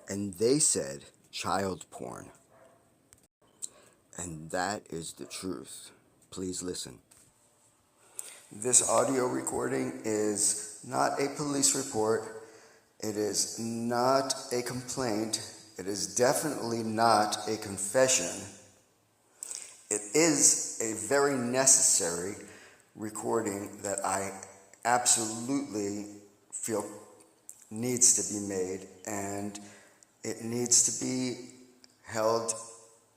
and they said child porn. And that is the truth. Please listen. This audio recording is not a police report. It is not a complaint. It is definitely not a confession. It is a very necessary recording that I absolutely feel needs to be made, and it needs to be held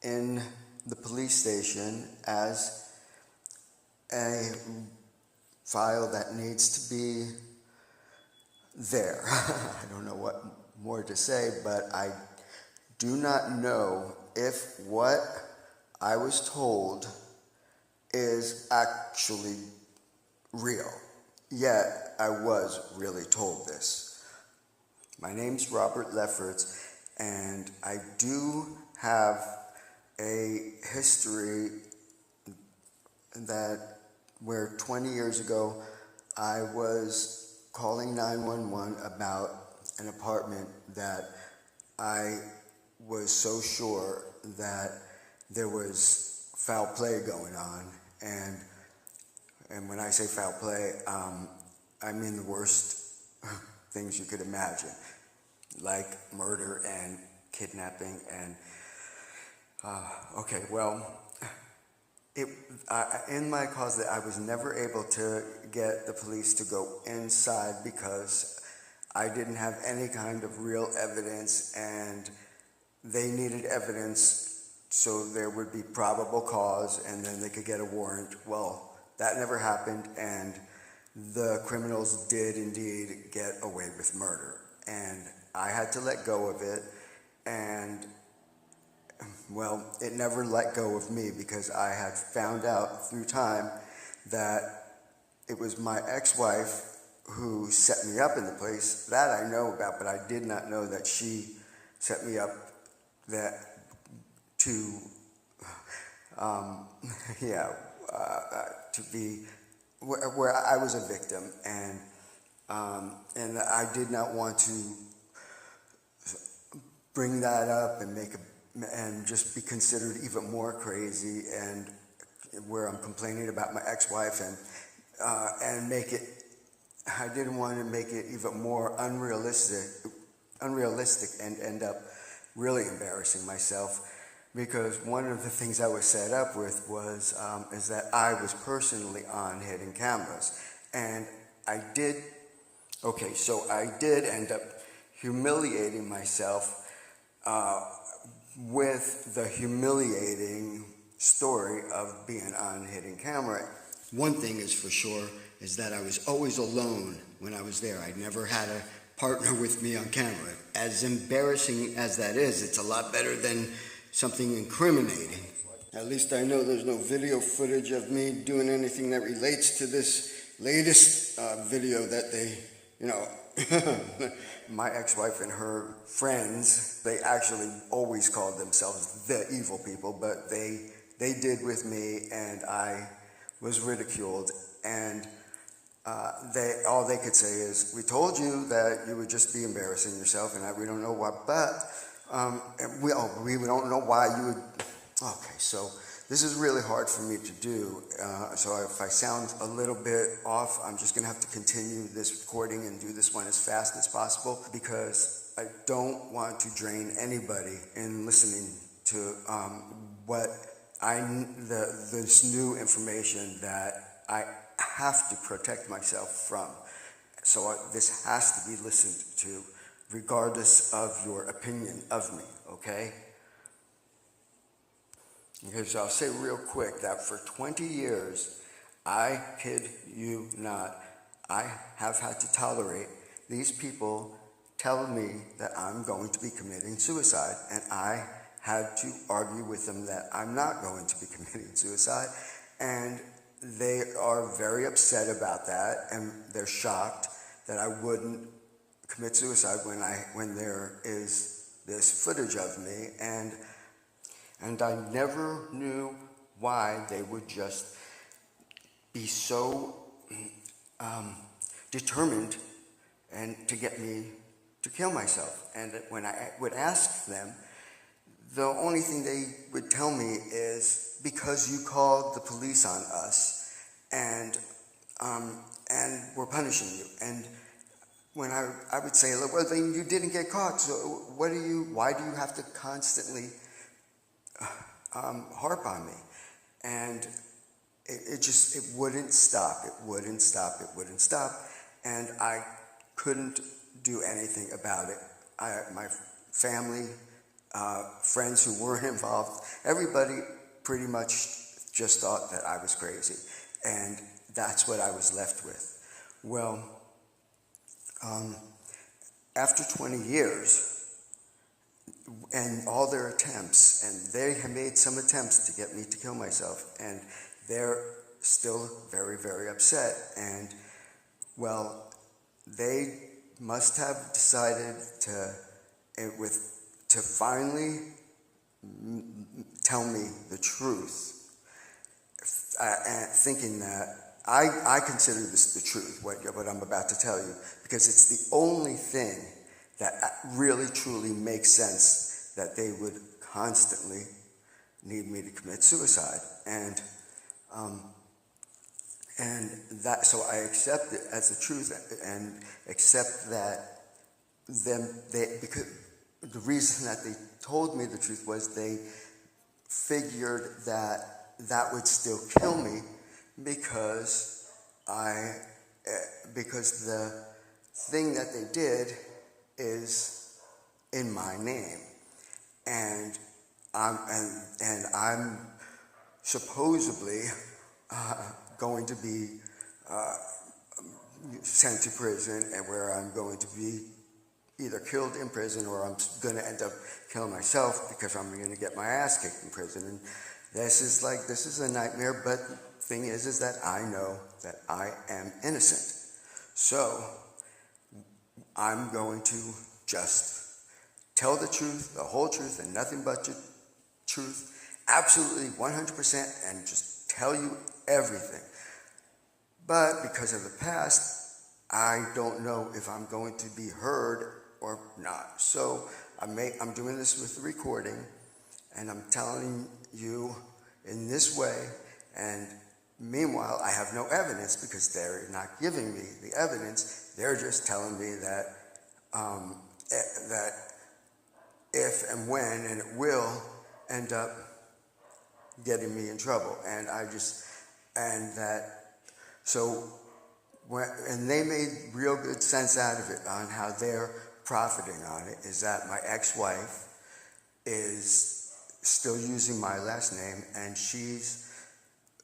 in the police station as a file that needs to be there. I don't know what more to say, but I do not know if what I was told is actually real. Yet I was really told this. My name's Robert Lefferts, and I do have a history where 20 years ago I was calling 911 about an apartment that I was so sure that there was foul play going on, and when I say foul play, I mean the worst things you could imagine, like murder and kidnapping and okay, well, in my cause, I was never able to get the police to go inside because I didn't have any kind of real evidence, and they needed evidence so there would be probable cause, and then they could get a warrant. Well, that never happened, and the criminals did indeed get away with murder, and I had to let go of it, and well, it never let go of me because I had found out through time that it was my ex-wife who set me up in the place. That I know about, but I did not know that she set me up to be where I was a victim, and I did not want to bring that up and just be considered even more crazy, and where I'm complaining about my ex-wife and make it. I didn't want to make it even more unrealistic, and end up really embarrassing myself, because one of the things I was set up with was is that I was personally on hidden cameras, and I did. Okay, so I did end up humiliating myself with the humiliating story of being on hidden camera. One thing is for sure is that I was always alone when I was there. I never had a partner with me on camera. As embarrassing as that is, it's a lot better than something incriminating. At least I know there's no video footage of me doing anything that relates to this latest video that they, my ex-wife and her friends, they actually always called themselves the evil people, but they did with me, and I was ridiculed, and all they could say is, we told you that you would just be embarrassing yourself, and we don't know why, but we don't know why you would. Okay, so this is really hard for me to do, so if I sound a little bit off, I'm just going to have to continue this recording and do this one as fast as possible, because I don't want to drain anybody in listening to this new information that I have to protect myself from. So this has to be listened to, regardless of your opinion of me, okay? Okay, so I'll say real quick that for 20 years, I kid you not, I have had to tolerate these people telling me that I'm going to be committing suicide, and I had to argue with them that I'm not going to be committing suicide, and they are very upset about that, and they're shocked that I wouldn't commit suicide when there is this footage of me, and I never knew why they would just be so determined and to get me to kill myself. And when I would ask them, the only thing they would tell me is, because you called the police on us, and we're punishing you. And when I would say, well, then you didn't get caught, so why do you have to constantly harp on me? And it wouldn't stop. It wouldn't stop. And I couldn't do anything about it. My family, friends who weren't involved, everybody pretty much just thought that I was crazy. And that's what I was left with. Well, after 20 years, and all their attempts, and they have made some attempts to get me to kill myself, and they're still very, very upset. And, well, they must have decided to finally tell me the truth, thinking that I consider this the truth, what I'm about to tell you, because it's the only thing that really truly makes sense, that they would constantly need me to commit suicide. And that, so I accept it as the truth, and accept that because the reason that they told me the truth was they figured that would still kill me, because the thing that they did is in my name, and I'm supposedly going to be sent to prison, and where I'm going to be either killed in prison, or I'm going to end up killing myself because I'm going to get my ass kicked in prison. And this is a nightmare, but the thing is that I know that I am innocent. So I'm going to just tell the truth, the whole truth, and nothing but the truth, absolutely 100%, and just tell you everything. But because of the past, I don't know if I'm going to be heard or not. So I'm doing this with the recording, and I'm telling you in this way, and meanwhile, I have no evidence, because they're not giving me the evidence. They're just telling me that that if and when, and it will end up getting me in trouble. And and they made real good sense out of it, on how they're profiting on it, is that my ex-wife is still using my last name, and she's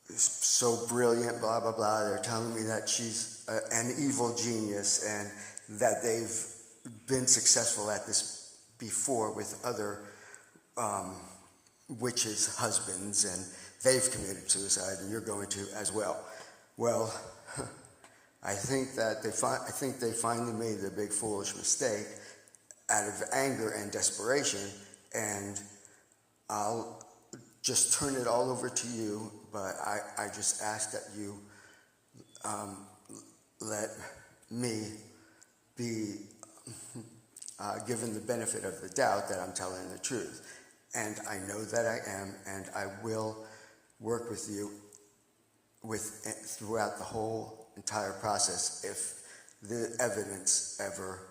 so brilliant, blah, blah, blah. They're telling me that she's an evil genius, and that they've been successful at this before with other witches' husbands, and they've committed suicide, and you're going to as well. Well, I think they finally made a big foolish mistake out of anger and desperation, and I'll just turn it all over to you, but I just ask that you let me be given the benefit of the doubt that I'm telling the truth. And I know that I am, and I will work with you throughout the whole entire process if the evidence ever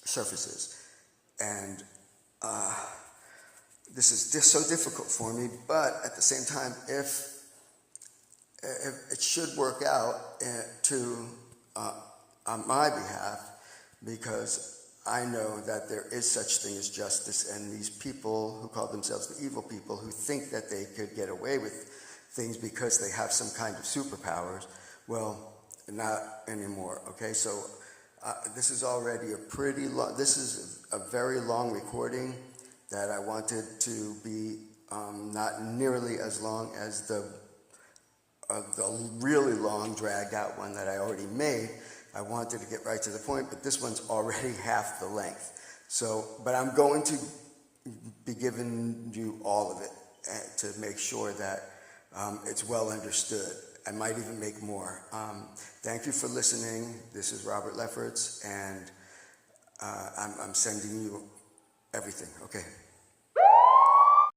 surfaces. And this is just so difficult for me, but at the same time, if it should work out on my behalf, because I know that there is such thing as justice, and these people who call themselves the evil people, who think that they could get away with things because they have some kind of superpowers, well, not anymore, okay? So this is already this is a very long recording that I wanted to be not nearly as long as the really long, dragged out one that I already made. I wanted to get right to the point, but this one's already half the length. So, but I'm going to be giving you all of it to make sure that it's well understood. I might even make more. Thank you for listening. This is Robert Lefferts, and I'm sending you everything, okay?